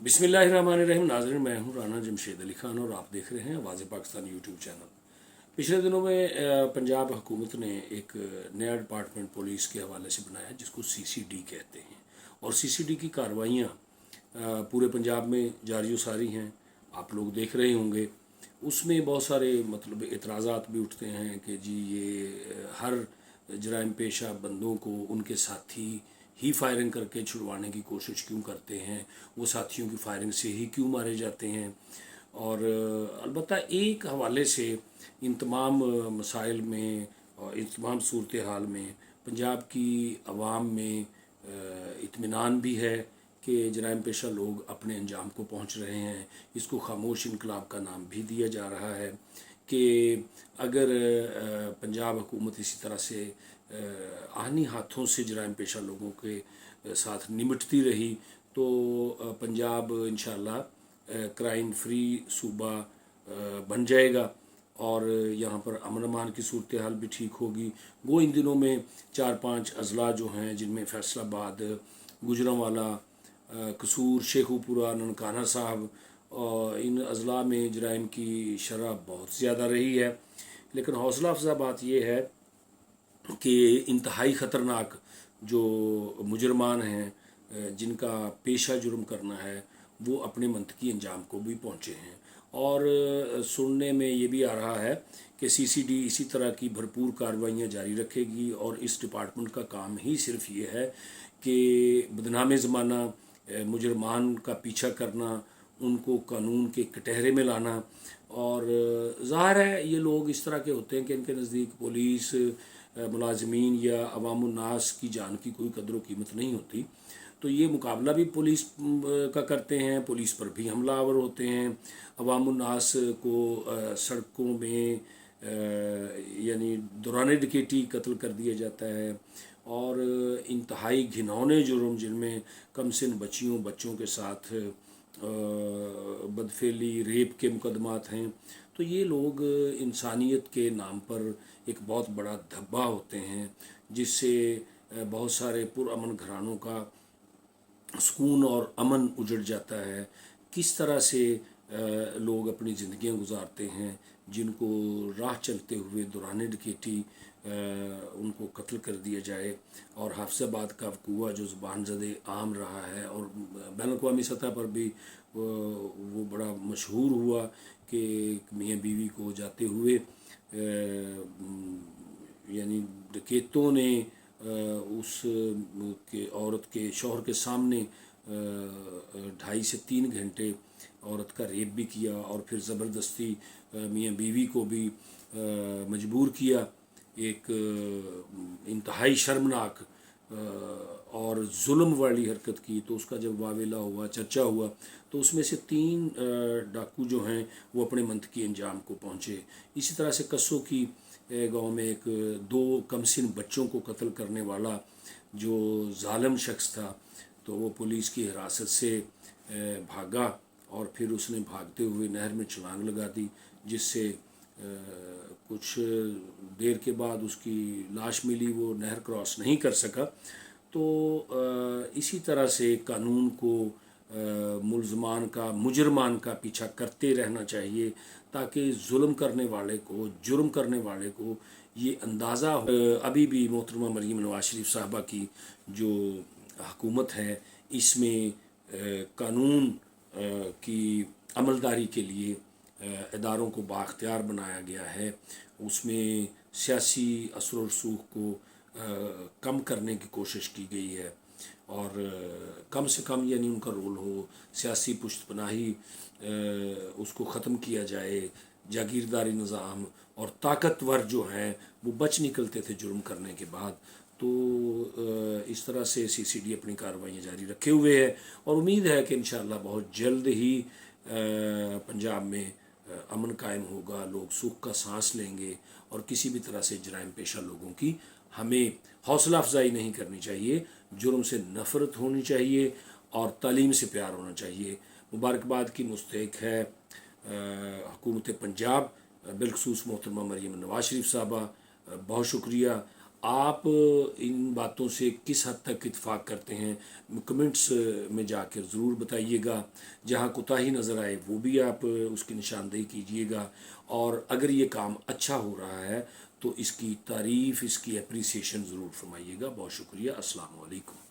बिस्मिल्लाहिर्रहमानिर्रहीम। नाज़रीन, मैं हूँ राना जमशेद अली ख़ान और आप देख रहे हैं आवाज़ पाकिस्तान यूट्यूब चैनल। पिछले दिनों में पंजाब हुकूमत ने एक नया डिपार्टमेंट पुलिस के हवाले से बनाया जिसको CCD कहते हैं, और CCD की कार्रवाइयाँ पूरे पंजाब में जारी व सारी हैं। आप लोग देख रहे होंगे। उसमें बहुत सारे मतलब एतराज़ात भी उठते हैं कि जी ये हर जराइम पेशा बंदों को उनके साथी ही फायरिंग करके छुड़वाने की कोशिश क्यों करते हैं, वो साथियों की फायरिंग से ही क्यों मारे जाते हैं। और अलबत्ता एक हवाले से इन तमाम मसाइल में और इन तमाम सूरत हाल में पंजाब की आवाम में इत्मीनान भी है कि जराइम पेशा लोग अपने अंजाम को पहुंच रहे हैं। इसको खामोश इनकलाब का नाम भी दिया जा रहा है कि अगर पंजाब हुकूमत इसी तरह से आहनी हाथों से जराइम पेशा लोगों के साथ निमटती रही तो पंजाब इंशाअल्लाह क्राइम फ्री सूबा बन जाएगा और यहाँ पर अमन अमान की सूरत हाल भी ठीक होगी। वो इन दिनों में 4-5 अजला जो हैं जिनमें फैसलाबाद, गुजरांवाला, कसूर, शेखुपुरा, ननकाना साहब, और इन अजला में जराइम की शरह बहुत ज़्यादा रही है। लेकिन हौसला अफजा बात यह है कि इंतहाई ख़तरनाक जो मुजरमान हैं जिनका पेशा जुर्म करना है वो अपने मंतकी अंजाम को भी पहुँचे हैं। और सुनने में ये भी आ रहा है कि CCD इसी तरह की भरपूर कार्रवाइयाँ जारी रखेगी और इस डिपार्टमेंट का काम ही सिर्फ ये है कि बदनाम ज़माना मुजरमान का पीछा करना, उनको कानून के कटहरे में लाना। और ज़ाहिर है ये लोग इस तरह के होते हैं कि इनके नज़दीक पुलिस, मुलाजमीन या अवामुन्नास की जान की कोई कदर व कीमत नहीं होती। तो ये मुकाबला भी पुलिस का करते हैं, पुलिस पर भी हमलावर होते हैं, अवामुन्नास को सड़कों में यानी दौरान डकैती कत्ल कर दिया जाता है। और इंतहाई घिनौने जुर्म जिनमें कमसिन बच्चों के साथ बदफेली, रेप के मुकदमात हैं। तो ये लोग इंसानियत के नाम पर एक बहुत बड़ा धब्बा होते हैं जिससे बहुत सारे पुरअमन घरानों का सुकून और अमन उजड़ जाता है। किस तरह से लोग अपनी ज़िंदगियां गुजारते हैं जिनको राह चलते हुए दौरान डकैती उनको कत्ल कर दिया जाए। और हाफिज़ाबाद का वक़ूआ जो ज़ुबान ज़दे आम रहा है और बैनुल-अक़वामी सतह पर भी वो बड़ा मशहूर हुआ कि मियाँ बीवी को जाते हुए यानी डकैतों ने उस के औरत के शौहर के सामने 2.5 से 3 घंटे औरत का रेप भी किया और फिर ज़बरदस्ती मियाँ बीवी को भी मजबूर किया। एक इंतहाई शर्मनाक और जुल्म वाली हरकत की। तो उसका जब वावेला हुआ, चर्चा हुआ, तो उसमें से 3 डाकू जो हैं वो अपने मंतकी अंजाम को पहुँचे। इसी तरह से कस्सों की गांव में एक 2 कमसिन बच्चों को कत्ल करने वाला जो जालिम शख्स था, तो वो पुलिस की हिरासत से भागा और फिर उसने भागते हुए नहर में छलांग लगा दी, जिससे कुछ देर के बाद उसकी लाश मिली। वो नहर क्रॉस नहीं कर सका। तो इसी तरह से कानून को मुजरमान का पीछा करते रहना चाहिए ताकि जुल्म करने वाले को, जुर्म करने वाले को ये अंदाज़ा हो। अभी भी मोहतरमा मरीम नवाज शरीफ साहबा की जो हुकूमत है इसमें कानून की अमलदारी के लिए इदारों को बाख्तियार बनाया गया है। उसमें सियासी असर व रसूख को कम करने की कोशिश की गई है और कम से कम यानी उनका रोल हो, सियासी पुश्तपनाही उसको ख़त्म किया जाए, जागीरदारी निज़ाम और ताकतवर जो हैं वो बच निकलते थे जुर्म करने के बाद। तो इस तरह से CCD अपनी कार्रवाइयाँ जारी रखे हुए है और उम्मीद है कि इंशाअल्लाह बहुत जल्द ही पंजाब में अमन कायम होगा, लोग सुख का सांस लेंगे और किसी भी तरह से जराइम पेशा लोगों की हमें हौसला अफजाई नहीं करनी चाहिए। जुर्म से नफ़रत होनी चाहिए और तालीम से प्यार होना चाहिए। मुबारकबाद की मुस्तहिक है हुकूमत पंजाब, बिलखसूस मोहतरमा मरीम नवाज शरीफ साहबा। बहुत शुक्रिया آپ ان باتوں سے کس حد تک اتفاق کرتے ہیں کمنٹس میں جا کر ضرور بتائیے گا. جہاں کوتاہی نظر آئے وہ بھی آپ اس کی نشاندہی کیجیے گا. اور اگر یہ کام اچھا ہو رہا ہے تو اس کی تعریف، اس کی اپریسیشن ضرور فرمائیے گا. بہت شکریہ. السلام علیکم.